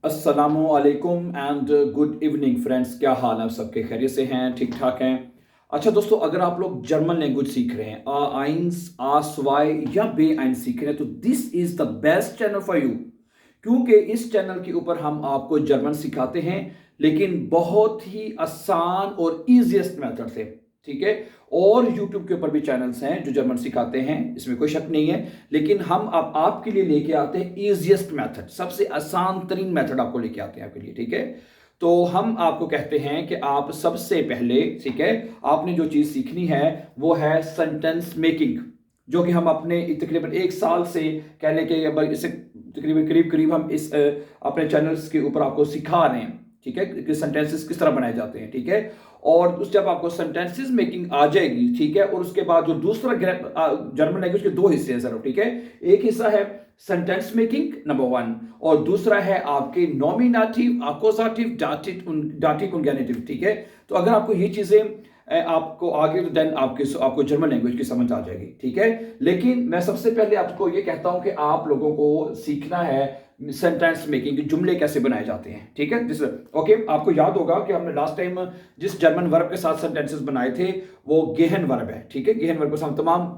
अस्सलामुअलैकुम and good evening friends. क्या हाल है? सबके खैरियत से हैं? ठीक ठाक हैं? अच्छा दोस्तों, अगर आप लोग जर्मन लैंग्वेज सीख रहे हैं, आ आइंस आ स्वाई या बे आइन सीख रहे हैं, तो this is the best channel for you. क्योंकि इस चैनल के ऊपर हम आपको जर्मन सिखाते हैं, लेकिन बहुत ही आसान और ईजीएस्ट मेथड से। ठीक है। और YouTube के ऊपर भी चैनल्स हैं जो जर्मन सिखाते हैं, इसमें कोई शक नहीं है। लेकिन हम अब आपके लिए लेके आते हैं इजीएस्ट मेथड, सबसे आसान तरीन मेथड आपको लेके आते हैं आपके लिए। ठीक है। तो हम आपको कहते हैं कि आप सबसे पहले, ठीक है, आपने जो चीज सीखनी है वो है सेंटेंस मेकिंग, जो कि हम अपने तकरीबन 1 साल से कहने के इसे तकरीबन करीब करीब हम इस अपने चैनल्स के ऊपर आपको सिखा रहे हैं। ठीक है, कि सेंटेंसेस किस तरह बनाए जाते हैं। ठीक है। और उस जब आपको सेंटेंसेस मेकिंग आ जाएगी, ठीक है, और उसके बाद जो दूसरा जर्मन लैंग्वेज के दो हिस्से हैं सर। ठीक है। एक हिस्सा है सेंटेंस मेकिंग नंबर 1, और दूसरा है आपके नॉमिनेटिव, अकोजाटिव, डाटिव और गेनेटिव। ठीक है। तो अगर आपको ये चीजें आपको आगे, तो देन आपको जर्मन लैंग्वेज की समझ आ जाएगी। ठीक है। लेकिन मैं सबसे पहले आपको ये कहता हूं कि आप लोगों को सीखना है सेंटेंस मेकिंग, जुमले कैसे बनाए जाते हैं। ठीक है। जिस ओके, आपको याद होगा कि हमने लास्ट टाइम जिस जर्मन वर्ब के साथ सेंटेंसेस बनाए थे वो गेहन वर्ब है। ठीक है। गेहन वर्ब को हम तमाम,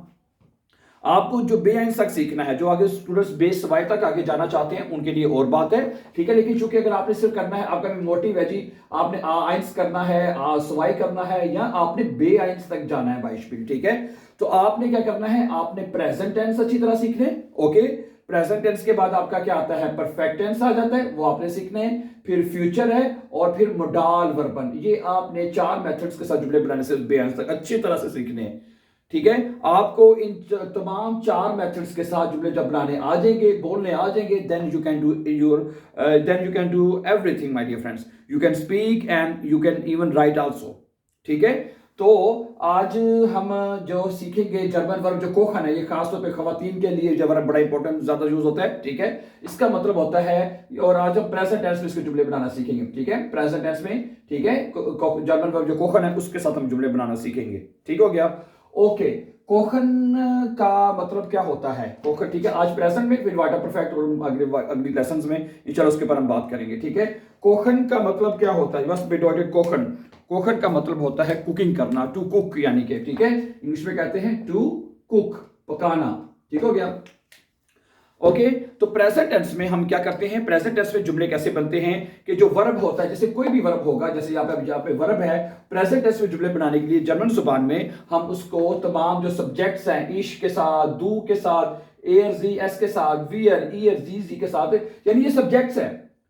आपको जो बे आइन तक सीखना है, जो आगे स्टूडेंट्स बे सवाई तक आगे जाना चाहते हैं उनके लिए और बात है। ठीक है। लेकिन चूंकि अगर आपने सिर्फ करना है, आपका मोटिव है जी आपने आ आइंस करना है, आ सवाई करना है, या आपने बे आइंस तक जाना है बाइशपिल। ठीक है। तो आपने क्या करना है, आपने प्रेजेंट टेंस अच्छी तरह सीखने। ओके। प्रेजेंट टेंस के बाद आपका क्या आता है, परफेक्ट टेंस आ जाता है, वो आपने सीखना है। फिर फ्यूचर है, और फिर मोडाल वर्बन। ये आपने 4 मेथड्स के साथ जुमले बनाने से बे आइंस तक अच्छी तरह से सीखने हैं। ठीक है। आपको इन तमाम 4 मेथड्स के साथ जुमले जब बनाने आ जाएंगे, बोलने आ जाएंगे, then you can do everything my dear friends. You can speak and you can even write also. ठीक है। तो आज हम जो सीखेंगे जर्मन वर्ब जो कोखन है, ये खासतौर पे खवातीन के लिए जो वर्ब बड़ा इंपॉर्टेंट ज्यादा यूज होता है। ठीक है। इसका मतलब होता है, और आज हम प्रेजेंट टेंस में इसके जुमले बनाना सीखेंगे। ठीक है, प्रेजेंट टेंस में। ठीक है। जर्मन वर्ब जो कोखन है उसके साथ हम जुमले बनाना सीखेंगे। ठीक हो गया। ओके। कोखन का मतलब क्या होता है? कोखन, ठीक है, आज प्रेजेंट में, फिर वाटर परफेक्ट और अगली लेसन्स में इंशाल्लाह उसके ऊपर हम बात करेंगे। ठीक है। कोखन का मतलब क्या होता है? बस बेडॉटेड कोखन। कोखन का मतलब होता है कुकिंग करना, टू कुक यानी कि, ठीक है, इंग्लिश में कहते हैं टू कुक, पकाना। ठीक हो गया। ओके। तो प्रेजेंट टेंस में हम क्या करते हैं, प्रेजेंट टेंस में जुमले कैसे बनते हैं कि जो वर्ब होता है, जैसे कोई भी वर्ब होगा, जैसे यहाँ पे वर्ब है, प्रेजेंट टेंस में जुमले बनाने के लिए जर्मन जुबान में हम उसको तमाम जो सब्जेक्ट्स हैं, इश के साथ, दू के साथ, एयर जी एस के साथ, वियर ईयर जी जी के साथ, यानी ये सब्जेक्ट्स है।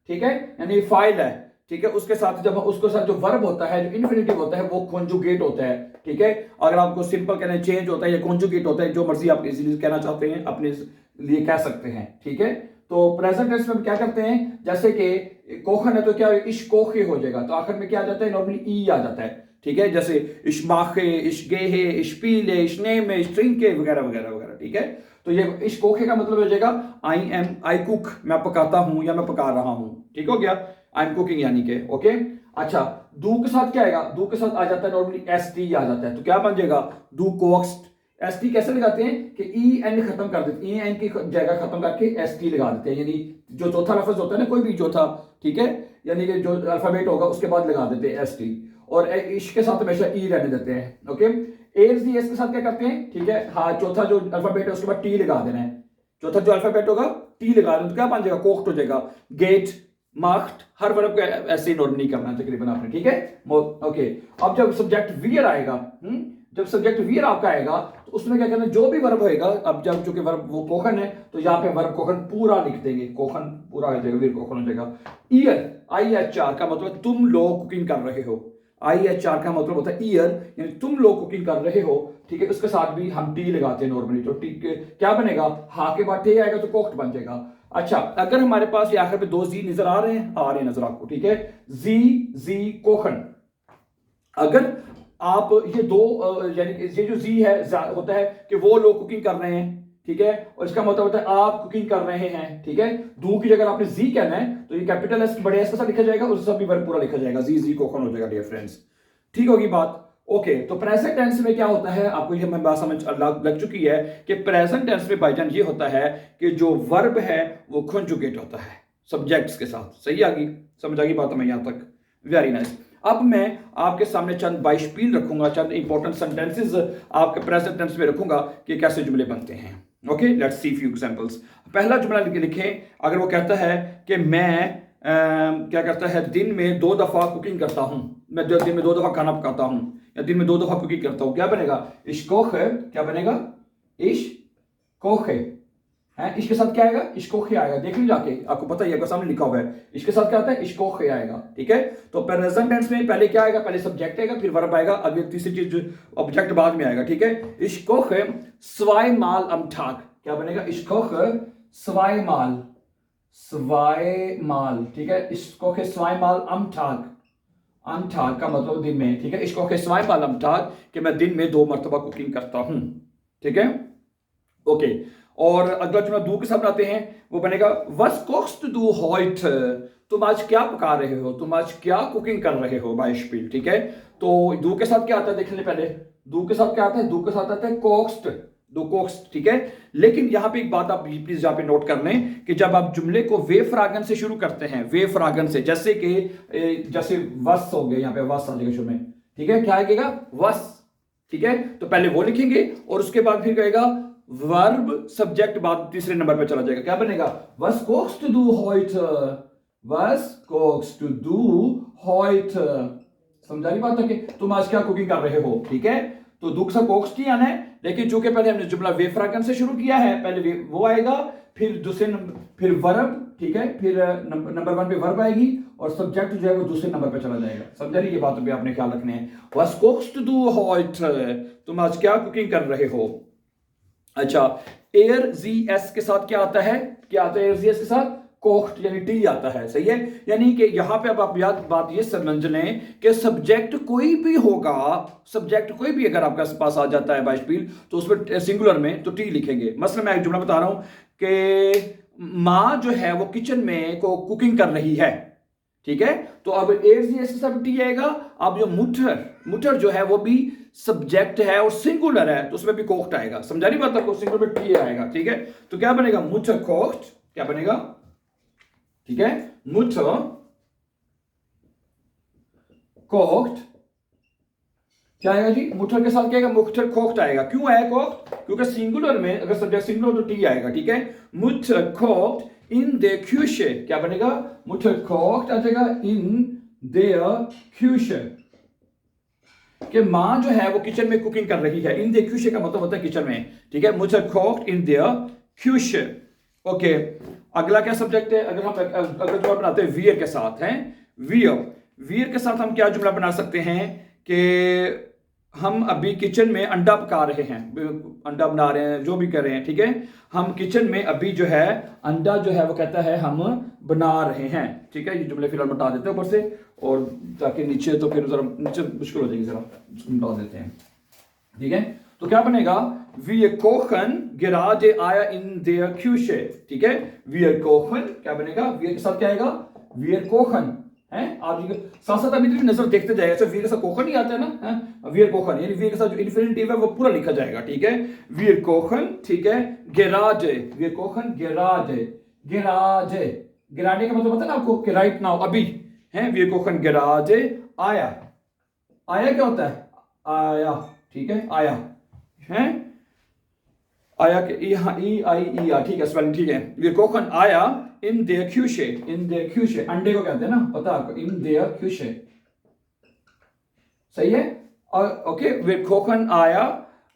ठीक है, यानी फाइल है। ठीक है। उसके साथ जब उसके साथ जो वर्ब होता है, जो इन्फिनिटिव होता है, वो कॉन्जुगेट होता है। ठीक है। अगर आपको सिंपल कहना चेंज होता है या कॉन्जुगेट होता है, जो मर्जी आप इजीली कहना चाहते हैं अपने लिए कह सकते हैं। ठीक है। तो प्रेजेंट टेंस में हम क्या करते हैं, जैसे कि कोखन है तो क्या इश कोखे हो जाएगा, तो आखिर में क्या आ जाता है, नॉर्मली ई आ जाता है। ठीक है। जैसे इश्माखे, इश्गेहे, इश्पीले, इश्नेमे, इश्ट्रिंके वगैरह वगैरह वगैरह। ठीक है। तो ये इश कोखे का मतलब हो जाएगा आई कुक, मैं पकाता हूं या मैं पका रहा हूं। ठीक हो गया। आई एम कुकिंग यानी कि। ओके। अच्छा, दू के साथ क्या आएगा, दू के साथ आ जाता है नॉर्मली एस टी आ जाता है, तो क्या बन जाएगा, दू कोक्स्ट। एस टी कैसे लगाते हैं कि ई एन खत्म कर देते, ई एन की जगह खत्म करके एस टी लगा देते हैं, यानी जो चौथा लफ्ज होता है ना, कोई भी चौथा, ठीक है, यानी कि जो अल्फाबेट होगा उसके बाद लगा देते हैं एस टी, और इश के साथ हमेशा ई रहने देते हैं। ओके। एस डी एस के साथ क्या करते हैं, ठीक है, हाँ, चौथा जो अल्फाबेट है उसके बाद टी लगा देना है, चौथा जो अल्फाबेट होगा टी लगा देना, तो क्या बन जाएगा, कोक्ट हो जाएगा। गेट, मार्क्ड, हर वर्ब को ऐसे ही नॉर्मली करना है तकरीबन आपने। ठीक है। ओके। अब जब सब्जेक्ट वियर आएगा, जब सब्जेक्ट वियर आपका आएगा, तो उसमें क्या करना है, जो भी वर्ब होएगा, अब जब चूंकि वर्ब वो कोखन है, तो यहाँ पे वर्ब कोखन पूरा लिख देंगे, कोखन पूरा हो जाएगा, वीर कोखन हो जाएगा। ईयर, आई एच आर का मतलब तुम लोग कुकिंग कर रहे हो, आई एच आर का मतलब होता है ईयर, यानी तुम लोग कुकिंग कर रहे हो। ठीक है। उसके साथ भी हम टी लगाते हैं नॉर्मली, तो टी क्या बनेगा, हा के बाद टी आएगा तो कोक्ट बन जाएगा। अच्छा, अगर हमारे पास ये आखिर पे 2 जी नजर आ रहे हैं, आ रहे हैं नजर आपको, ठीक है, जी जी कोखन, अगर आप ये दो यानी ये जो जी है होता है कि वो लोग कुकिंग कर रहे हैं। ठीक है। और इसका मतलब होता है आप कुकिंग कर रहे हैं। ठीक है। दू की जगह आपने जी कहना है, तो ये कैपिटल एस बड़े एस के साथ लिखा जाएगा, और सब भी वर्ब पूरा लिखा जाएगा, जी जी कोखन हो जाएगा डियर फ्रेंड्स। ठीक होगी बात। ओके। तो प्रेजेंट टेंस में क्या होता है, आपको ये बात समझ लग चुकी है कि प्रेजेंट टेंस में भाईजान ये होता है कि जो वर्ब है वो कॉन्जुगेट होता है। सब्जेक्ट्स के साथ। सही आ गई, समझ आ गई बात हमें यहाँ तक? Very nice. अब मैं आपके सामने चंद बाइशपील रखूंगा, चंद इंपॉर्टेंट सेंटेंसेस आपके प्रेजेंट टेंस में रखूंगा कि कैसे जुमले बनते हैं। Okay, let's see few examples. पहला जुमला लिखें, अगर वो कहता है कि मैं क्या करता है, दिन में 2 दफा कुकिंग करता हूं, मैं दिन में 2 दफा खाना पकाता हूं, या दिन में 2 दफा कुकिंग करता हूं, क्या बनेगा? इश कोखे, क्या बनेगा? इश कोखे है। इसके साथ क्या आएगा? इश्कोखे आएगा। देख लीजिए जाके, आपको पता ही है, सामने लिखा हुआ है। इसके साथ क्या आता है? इश्कोखे आएगा। ठीक है, तो प्रेजेंट टेंस में पहले क्या आएगा? पहले सब्जेक्ट आएगा, फिर वर्ब आएगा, अगली तीसरी चीज ऑब्जेक्ट बाद में आएगा। ठीक है, इश्कोखे स्वाइमाल अम ठाक, क्या बनेगा? इश्कोखे स्वाइमाल, स्वाइमाल। ठीक है, इश्कोखे स्वाइमाल अम ठाक, अम ठाक का मतलब दिन में। ठीक है, इश्कोखे स्वाइमाल अम ठाक कि मैं दिन में 2 मरतबा कुकिंग करता हूं। ठीक है, ओके। और अगला जुमला दू के साथ बनाते हैं, वो बनेगा वस कोक्स्ट दू हॉइट, तुम आज क्या पका रहे हो, तुम आज क्या कुकिंग कर रहे हो, बाइशपील। ठीक है, तो दू के साथ क्या आता है, देख लें पहले। दू के साथ क्या आता है? दू के साथ आता है कोक्स्ट, दो कोक्स्ट। ठीक है, लेकिन यहां पे एक बात आप प्लीज यहां पे नोट कर लें कि जब आप जुमले को वे फ्रागन से शुरू करते हैं, वे फ्रागन से, जैसे कि जैसे वस हो गया, यहां पे वस आ जाएगा शुरू में। ठीक है, क्या आएगा? वस। ठीक है, तो पहले वो लिखेंगे और उसके बाद फिर कहेगा वर्ब सब्जेक्ट बाद तीसरे नंबर पे चला जाएगा। क्या बनेगा? was kochst du heute, was kochst du heute। समझा रही बात है कि तुम आज क्या कुकिंग कर रहे हो। ठीक है, तो दुख सा कोक्स्ट ही आना है, लेकिन चूंकि पहले हमने जुमला वे फ्रागन से शुरू किया है, पहले वो आएगा, फिर दूसरे नंबर, फिर वर्ब। ठीक है, फिर नंबर 1 पे वर्ब आएगी और सब्जेक्ट जो है वो दूसरे नंबर पे चला जाएगा। समझा रही, ये बात भी आपने ख्याल रखने हैं। was kochst du heute, तुम आज क्या कुकिंग कर रहे हो। अच्छा, एयर जी एस के साथ क्या आता है? क्या आता है एयर जी एस के साथ? कोक्ट यानी टी आता है। सही है, यानी कि यहां पे अब आप बात ये समझ लें कि सब्जेक्ट कोई भी होगा, सब्जेक्ट कोई भी अगर आपके पास आ जाता है बाइशपील, तो उसमें सिंगुलर में तो टी लिखेंगे। मसलन मैं एक जुमला बता रहा हूं कि माँ जो है वो किचन में को कुकिंग कर रही है। ठीक है, तो अब एयर जी एस के साथ टी आएगा। अब जो मुठर, मुठर जो है वो भी सब्जेक्ट है और सिंगुलर है, तो उसमें भी कोक्ट आएगा। समझा रही बात आपको? सिंगुलर में टी आएगा। ठीक है, तो क्या बनेगा? मुठर कोक्ट, क्या बनेगा? ठीक है, मुठर कोक्ट क्या आएगा जी? मुठर के साथ क्या आएगा? मुठर कोक्ट आएगा। क्यों आया कोक्ट? क्योंकि सिंगुलर में अगर सब्जेक्ट सिंगुलर तो टी आएगा। ठीक है, मुठर कोक्ट इन द क्यूशे, क्या बनेगा? मुठर कोक्ट आ जाएगा इन द क्यूशे, कि मां जो है वो किचन में कुकिंग कर रही है। इन द क्यूशे का मतलब होता है किचन में। ठीक है, मुझे कोक्ड इन द क्यूशे। ओके, अगला क्या सब्जेक्ट है? अगर जुमला बनाते हैं वियर के साथ हैं, वियर, वियर के साथ हम क्या जुमला बना सकते हैं कि हम अभी किचन में अंडा पका रहे हैं, अंडा बना रहे हैं, जो भी कर रहे हैं। ठीक है, हम किचन में अभी जो है अंडा जो है वो कहता है हम बना रहे हैं। ठीक है, ये जुमले फिलहाल बता देते हैं ऊपर से, और ताकि नीचे तो फिर जरा नीचे मुश्किल हो जाएगी, जरा बता देते हैं। ठीक है, तो क्या बनेगा? Wir kochen gerade Eier in der Küche। ठीक है, wir kochen क्या बनेगा? wir के साथ क्या आएगा? wir kochen है। आप साथ साथ अभी नजर देखते जाएगा, ऐसे wir के साथ कोखन ही आता है ना, wir kochen, यानी wir के साथ जो इन्फिनिटिव है वो पूरा लिखा जाएगा। ठीक है, wir kochen। ठीक है, gerade, wir kochen gerade, gerade, gerade का मतलब पता है ना आपको कि राइट नाउ, अभी है। wir kochen gerade Eier, आया क्या होता है? आया। ठीक है, आया है, आया के ई आई ई आ। ठीक है, स्पेलिंग ठीक है। wir kochen Eier in der Küche, in der Küche, अंडे को कहते हैं ना, पता है आपको, in der Küche। सही है, okay. wir kochen Eier,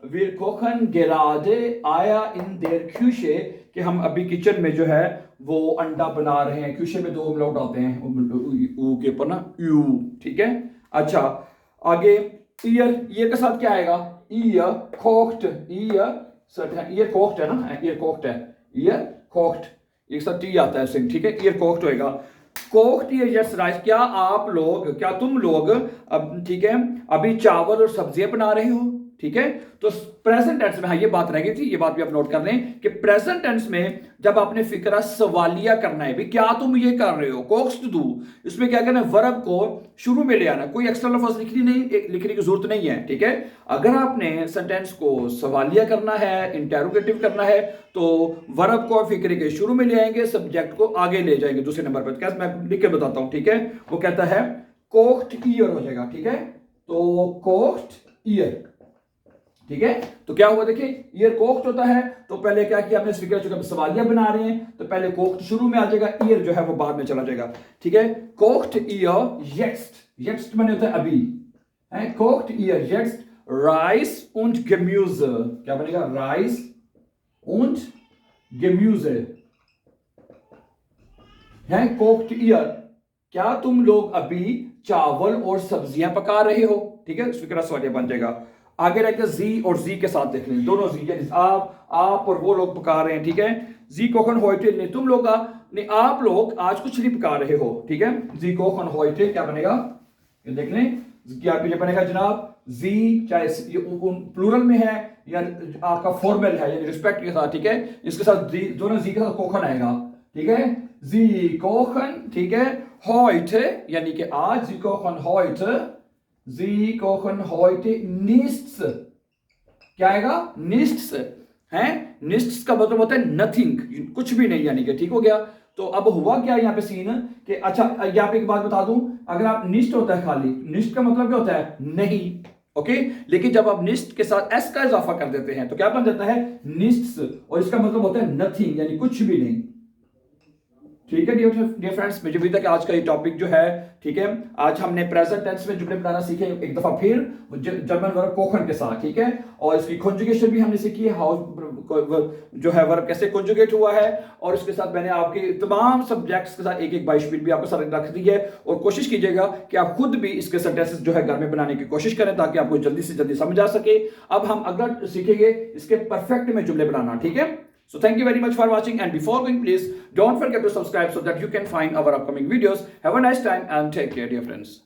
wir kochen gerade Eier in der Küche, कि हम अभी किचन में जो है वो अंडा बना रहे हैं। क्यूशे में 2 उमलाउट आते हैं, ऊ के ऊपर ना, यू। ठीक है, अच्छा आगे ईयर, ईयर के साथ क्या आएगा? ईयर कोक्ट, ईयर कोक्ट है ना, ईयर कोक्ट है, ईयर कोक्ट, एक साथ टी आता है सिंह। ठीक है, ईयर कोक्ट होएगा। कोक्ट ईयर यस राइस, क्या आप लोग, क्या तुम लोग अब, ठीक है, अभी चावल और सब्जियां बना रहे हो। ठीक है। तो प्रेजेंट टेंस में, हाँ ये बात रह गई थी, ये बात भी आप नोट कर लें कि प्रेजेंट टेंस में जब आपने फिक्रा सवालिया करना है, भाई क्या तुम ये कर रहे हो, कोक्स टू डू, इसमें क्या करना है, वर्ब को शुरू में ले आना, कोई एक्स्ट्रा लफ्ज लिखने की जरूरत नहीं है, ठीक है। अगर आपने सेंटेंस को सवालिया करना है, इंटेरोगेटिव करना है, तो वर्ब को फिक्रे के शुरू में ले आएंगे, सब्जेक्ट को आगे ले जाएंगे दूसरे नंबर पर। कैसे, मैं लिख के बताता हूं, ठीक है। वो कहता है कोक्ड ईयर हो जाएगा, ठीक है। तो कोक्ड ईयर, ठीक है। तो क्या हुआ, देखिए ईयर कोक्ड होता है, तो पहले क्या किया हमने, फिक्र चुका सवालिया बना रहे हैं, तो पहले कोक्ड शुरू में आ जाएगा, ईयर जो है वो बाद में चला जाएगा, ठीक है। कोक्ड ईयर येट्स्ट, येट्स्ट माने होता है अभी, है। कोक्ड ईयर येट्स्ट राइस und Gemüse, क्या बनेगा, राइस und Gemüse, है। कोक्ड ईयर, क्या तुम लोग अभी चावल और सब्जियां पका रहे हो, ठीक है। फिक्रा सवालिया बन जाएगा। आगे रहकर जी और जी के साथ देख लें, दोनों जी, आप और वो लोग पका रहे हैं, ठीक है। जी कोखन होइटे, नहीं तुम लोग नहीं, आप लोग आज कुछ नहीं पका रहे हो, ठीक है। जी कोखन होइटे क्या बनेगा, ये देख लें, क्या ये बनेगा जनाब, जी चाहे प्लूरल में है या आपका फॉर्मल है यानी रिस्पेक्ट के साथ, ठीक है। इसके साथ जी, दोनों जी के साथ कोखन आएगा, ठीक है। जी कोखन, ठीक है। होइटे यानी कि आज, जी कोखन होइटे, Sie kochen heute nichts, क्या आएगा, nichts, है। nichts का मतलब होता है nothing, कुछ भी नहीं, यानी कि ठीक हो गया। तो अब हुआ क्या यहाँ पे सीन कि, अच्छा यहाँ पे एक बात बता दूं, अगर आप निस्ट होता है खाली, निस्ट का मतलब क्या होता है, नहीं, ओके। लेकिन जब आप निस्ट के साथ एस का इजाफा कर देते हैं तो क्या बन जाता है, निस्ट्स, और इसका मतलब होता है नथिंग, यानी कुछ भी नहीं, ठीक है। डियर फ्रेंड्स, मुझे भी था कि आज का ये टॉपिक जो है, ठीक है, आज हमने प्रेजेंट टेंस में जुमले बनाना सीखे एक दफा फिर, जर्मन वर्ब कोखन के साथ, ठीक है। और इसकी कॉन्जुगेशन भी हमने सीखी है, हाउ जो है वर्ब कैसे कॉन्जुगेट हुआ है, और इसके साथ मैंने आपके तमाम सब्जेक्ट्स के साथ एक एक बाई शीट भी आपके साथ रख दी है। और कोशिश कीजिएगा कि आप खुद भी इसके सेंटेंसेस जो है घर में बनाने की कोशिश करें, ताकि आपको जल्दी से जल्दी समझ आ सके। अब हम अगला सीखेंगे इसके परफेक्ट में जुमले बनाना, ठीक है। So thank you very much for watching, and before going, please don't forget to subscribe so that you can find our upcoming videos. Have a nice time and take care, dear friends.